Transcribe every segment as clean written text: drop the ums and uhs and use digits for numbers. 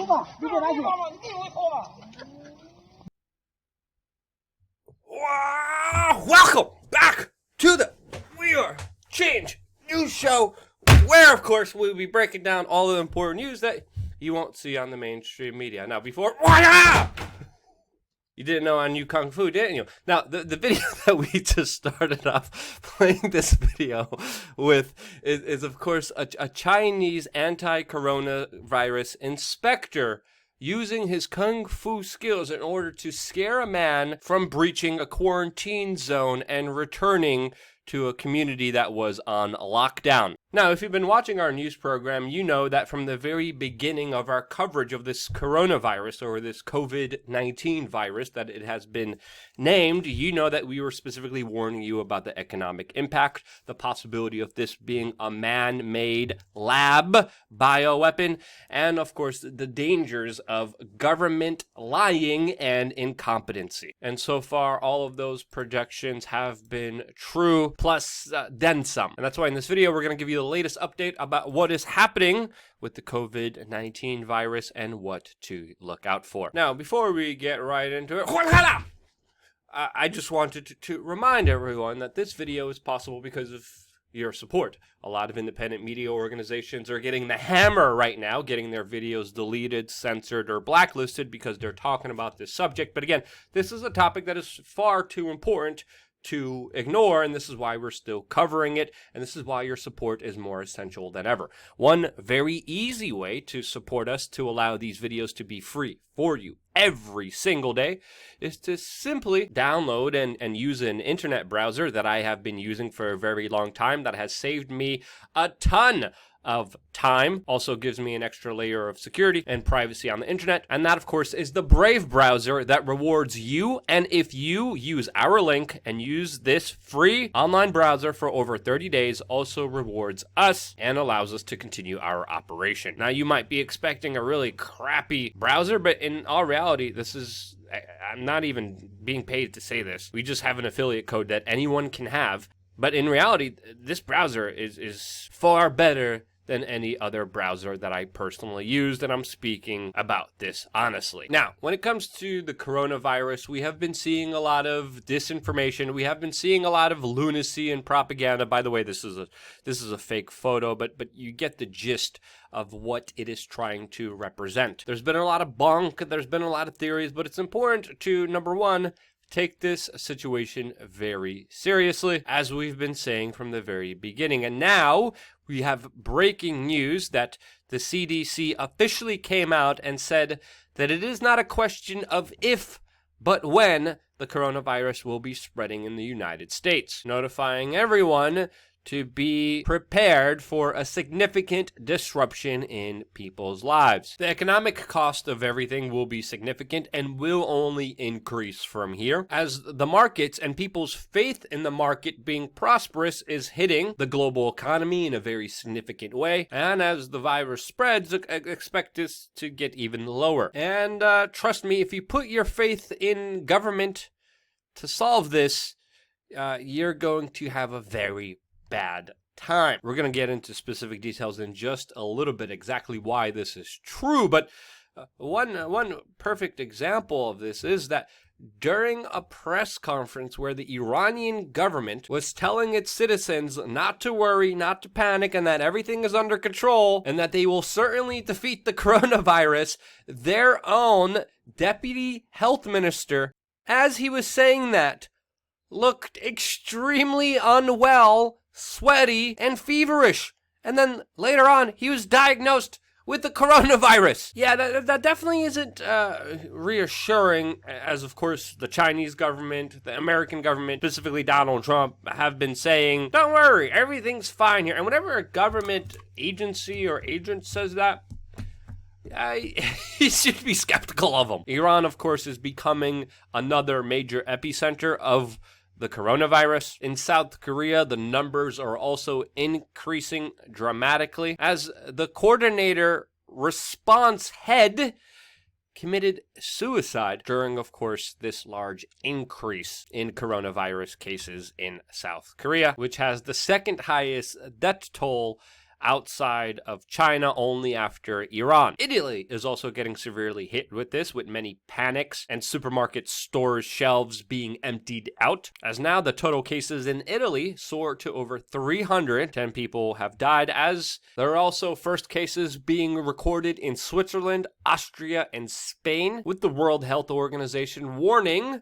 吧，你给拿去。Welcome back to the We Are Change News Show, where, of course, we'll be breaking down all the important news that you won't see on the mainstream media. Now, before... You didn't know I knew Kung Fu, didn't you? Now, the video that we just started off playing this video with is of course, a Chinese anti-coronavirus inspector using his Kung Fu skills in order to scare a man from breaching a quarantine zone and returning to a community that was on lockdown. Now, if you've been watching our news program, you know that from the very beginning of our coverage of this coronavirus, or this COVID-19 virus that it has been named, you know that we were specifically warning you about the economic impact, the possibility of this being a man-made lab bioweapon, and of course, the dangers of government lying and incompetency. And so far, all of those projections have been true, plus then some. And that's why in this video, we're going to give you the latest update about what is happening with the COVID-19 virus and what to look out for. Now, before we get right into it, I just wanted to remind everyone that this video is possible because of your support. A lot of independent media organizations are getting the hammer right now, getting their videos deleted, censored, or blacklisted because they're talking about this subject. But again, this is a topic that is far too important to ignore, and this is why we're still covering it, and this is why your support is more essential than ever. One very easy way to support us, to allow these videos to be free for you every single day, is to simply download and use an internet browser that I have been using for a very long time that has saved me a ton of time, also gives me an extra layer of security and privacy on the internet, and that of course is the Brave browser that rewards you. And if you use our link and use this free online browser for over 30 days, also rewards us and allows us to continue our operation. Now, you might be expecting a really crappy browser, but in all reality, this is, I'm not even being paid to say this, we just have an affiliate code that anyone can have. But in reality, this browser is far better than any other browser that I personally used, and I'm speaking about this honestly. Now, when it comes to the coronavirus, we have been seeing a lot of disinformation. We have been seeing a lot of lunacy and propaganda. By the way, this is a fake photo, but you get the gist of what it is trying to represent. There's been a lot of bunk, there's been a lot of theories, but it's important to, number one, take this situation very seriously, as we've been saying from the very beginning. And now we have breaking news that the CDC officially came out and said that it is not a question of if, but when the coronavirus will be spreading in the United States, notifying everyone to be prepared for a significant disruption in people's lives. The economic cost of everything will be significant and will only increase from here, as the markets and people's faith in the market being prosperous is hitting the global economy in a very significant way. And as the virus spreads, expect this to get even lower. And trust me, if you put your faith in government to solve this, you're going to have a very bad time. We're going to get into specific details in just a little bit, exactly why this is true, but one perfect example of this is that during a press conference where the Iranian government was telling its citizens not to worry, not to panic, and that everything is under control, and that they will certainly defeat the coronavirus, their own deputy health minister, as he was saying that, looked extremely unwell, sweaty, and feverish. And then later on, he was diagnosed with the coronavirus. Yeah, that definitely isn't reassuring, as of course the Chinese government, the American government, specifically Donald Trump, have been saying, don't worry, everything's fine here. And whenever a government agency or agent says that, you should be skeptical of them. Iran, of course, is becoming another major epicenter of the coronavirus. In South Korea, the numbers are also increasing dramatically, as the coordinator response head committed suicide during, of course, this large increase in coronavirus cases in South Korea, which has the second highest death toll outside of China only after Iran. Italy is also getting severely hit with this, with many panics and supermarket stores' shelves being emptied out, as now the total cases in Italy soar to over 300. 10 people have died, as there are also first cases being recorded in Switzerland, Austria, and Spain, with the World Health Organization warning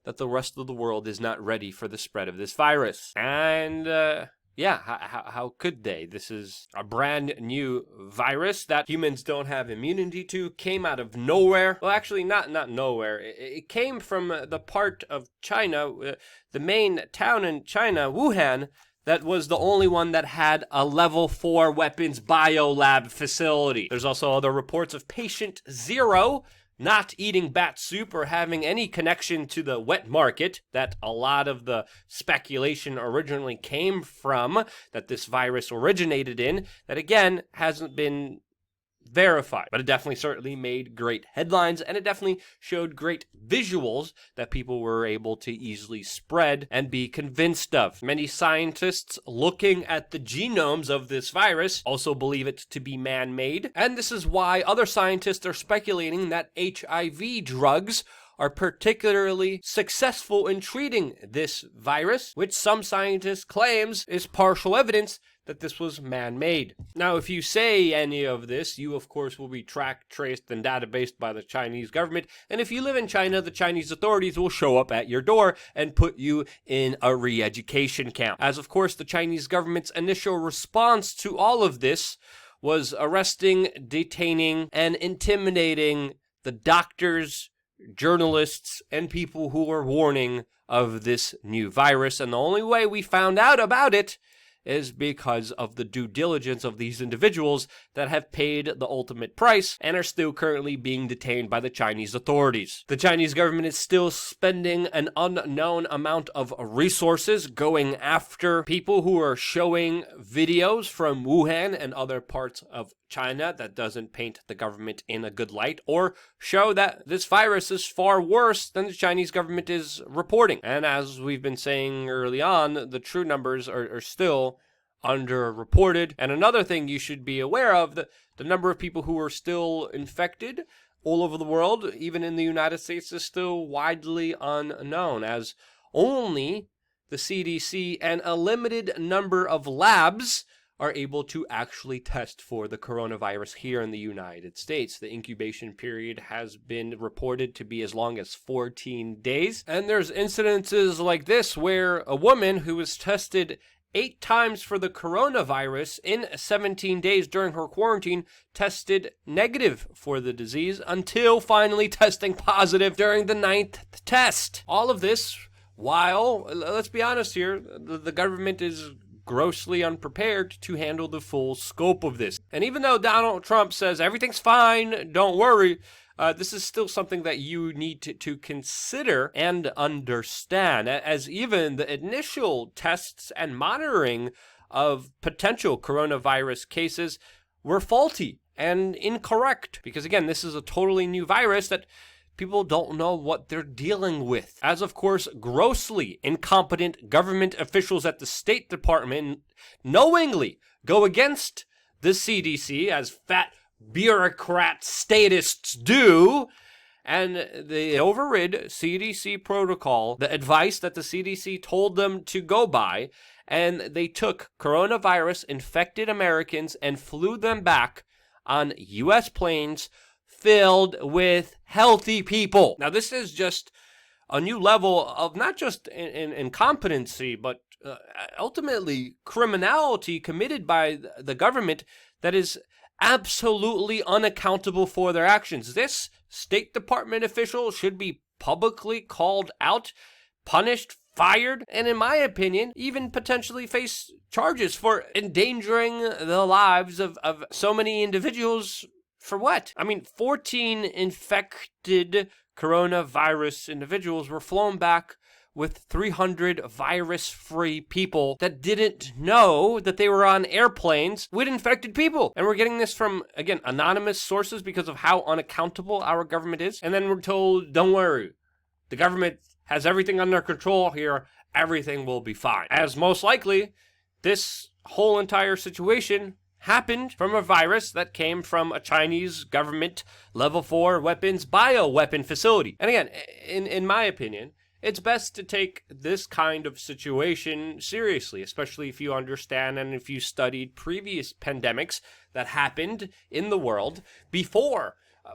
that the rest of the world is not ready for the spread of this virus. And how could they? This is a brand new virus that humans don't have immunity to, came out of nowhere. Well, actually, not nowhere. It came from the part of China, the main town in China, Wuhan, that was the only one that had a level 4 weapons biolab facility. There's also other reports of patient 0 not eating bat soup or having any connection to the wet market that a lot of the speculation originally came from, that this virus originated in, that again hasn't been verified. But it definitely certainly made great headlines, and it definitely showed great visuals that people were able to easily spread and be convinced of. Many scientists looking at the genomes of this virus also believe it to be man-made, and this is why other scientists are speculating that HIV drugs are particularly successful in treating this virus, which some scientists claims is partial evidence that this was man-made. Now, if you say any of this, you of course will be tracked, traced, and databased by the Chinese government, and if you live in China, the Chinese authorities will show up at your door and put you in a re-education camp. As of course, the Chinese government's initial response to all of this was arresting, detaining, and intimidating the doctors, journalists, and people who were warning of this new virus, and the only way we found out about it is because of the due diligence of these individuals that have paid the ultimate price and are still currently being detained by the Chinese authorities. The Chinese government is still spending an unknown amount of resources going after people who are showing videos from Wuhan and other parts of China that doesn't paint the government in a good light or show that this virus is far worse than the Chinese government is reporting. And as we've been saying early on, the true numbers are still underreported. And another thing you should be aware of, the number of people who are still infected all over the world, even in the United States, is still widely unknown, as only the CDC and a limited number of labs are able to actually test for the coronavirus here in the United States. The incubation period has been reported to be as long as 14 days. And there's incidences like this where a woman who was tested 8 times for the coronavirus in 17 days during her quarantine tested negative for the disease until finally testing positive during the 9th test. All of this while, let's be honest here, the government is grossly unprepared to handle the full scope of this. And even though Donald Trump says everything's fine, don't worry, this is still something that you need to consider and understand, as even the initial tests and monitoring of potential coronavirus cases were faulty and incorrect. Because again, this is a totally new virus that people don't know what they're dealing with. As of course, grossly incompetent government officials at the State Department knowingly go against the CDC, as fat bureaucrat statists do, and they overrid CDC protocol, the advice that the CDC told them to go by, and they took coronavirus infected Americans and flew them back on U.S. planes filled with healthy people. Now, this is just a new level of not just incompetency, but ultimately criminality committed by the government that is absolutely unaccountable for their actions. This State Department official should be publicly called out, punished, fired, and in my opinion, even potentially face charges for endangering the lives of so many individuals. For what? I mean, 14 infected coronavirus individuals were flown back with 300 virus-free people that didn't know that they were on airplanes with infected people. And we're getting this from, again, anonymous sources because of how unaccountable our government is. And then we're told, don't worry, the government has everything under control here. Everything will be fine. As most likely, this whole entire situation happened from a virus that came from a Chinese government level 4 weapons bioweapon facility. And again, in my opinion, it's best to take this kind of situation seriously, especially if you understand and if you studied previous pandemics that happened in the world before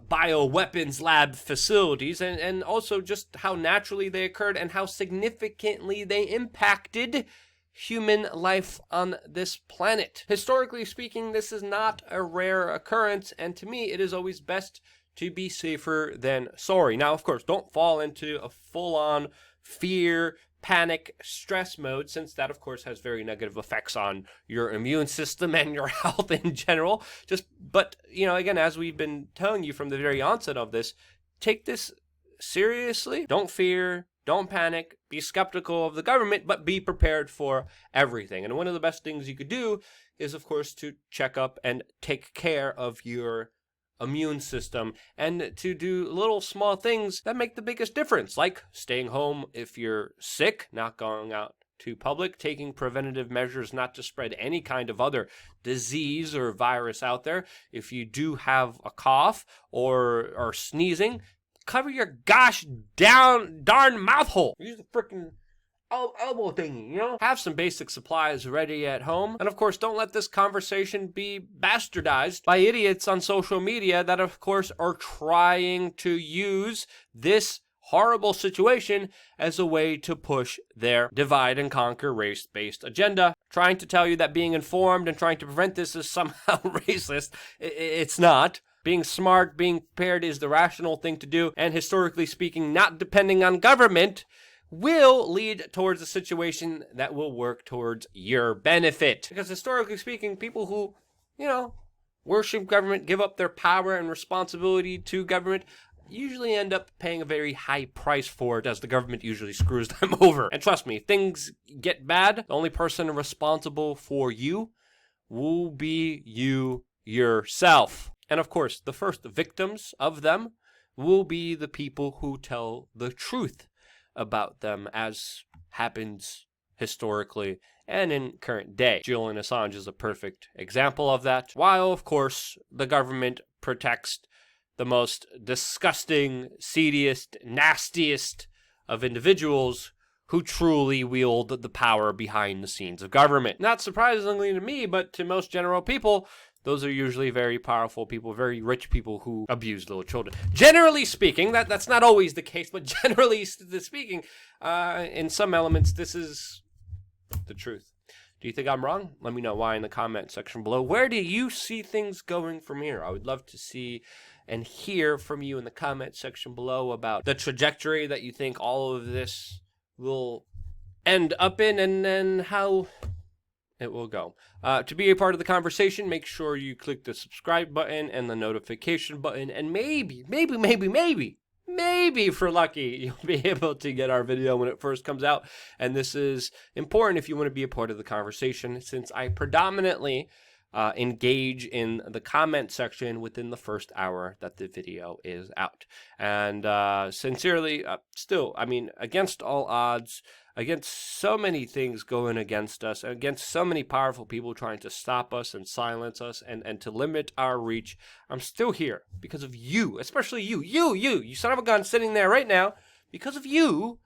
bioweapons lab facilities, and also just how naturally they occurred and how significantly they impacted human life on this planet. Historically speaking, this is not a rare occurrence, and to me, it is always best to be safer than sorry. Now, of course, don't fall into a full-on fear, panic, stress mode, since that, of course, has very negative effects on your immune system and your health in general. But, again, as we've been telling you from the very onset of this, take this seriously. Don't fear. Don't panic. Be skeptical of the government, but be prepared for everything. And one of the best things you could do is, of course, to check up and take care of your immune system and to do little small things that make the biggest difference, like staying home if you're sick, not going out to public, taking preventative measures not to spread any kind of other disease or virus out there. If you do have a cough or are sneezing, cover your gosh darn mouth hole. Use the freaking elbow thing, Have some basic supplies ready at home. And of course, don't let this conversation be bastardized by idiots on social media that, of course, are trying to use this horrible situation as a way to push their divide and conquer race-based agenda, trying to tell you that being informed and trying to prevent this is somehow racist. It's not. Being smart, being prepared is the rational thing to do, and historically speaking, not depending on government will lead towards a situation that will work towards your benefit. Because historically speaking, people who, worship government, give up their power and responsibility to government, usually end up paying a very high price for it, as the government usually screws them over. And trust me, if things get bad, the only person responsible for you will be you yourself. And of course, the first victims of them will be the people who tell the truth about them, as happens historically and in current day. Julian Assange is a perfect example of that. While, of course, the government protects the most disgusting, seediest, nastiest of individuals who truly wield the power behind the scenes of government. Not surprisingly to me, but to most general people, those are usually very powerful people, very rich people who abuse little children. Generally speaking, that's not always the case, but generally speaking, in some elements, this is the truth. Do you think I'm wrong? Let me know why in the comment section below. Where do you see things going from here? I would love to see and hear from you in the comment section below about the trajectory that you think all of this will end up in, and then how it will go. To be a part of the conversation, make sure you click the subscribe button and the notification button, and maybe, if we're lucky, you'll be able to get our video when it first comes out. And this is important if you want to be a part of the conversation, since I predominantly engage in the comment section within the first hour that the video is out. And sincerely, still, against all odds, against so many things going against us, against so many powerful people trying to stop us and silence us and to limit our reach, I'm still here because of you, especially you son of a gun sitting there right now. Because of you,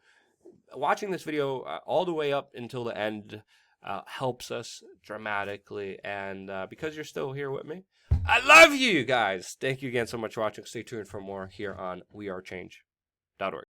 watching this video all the way up until the end helps us dramatically, and because you're still here with me, I love you guys. Thank you again so much for watching. Stay tuned for more here on wearechange.org.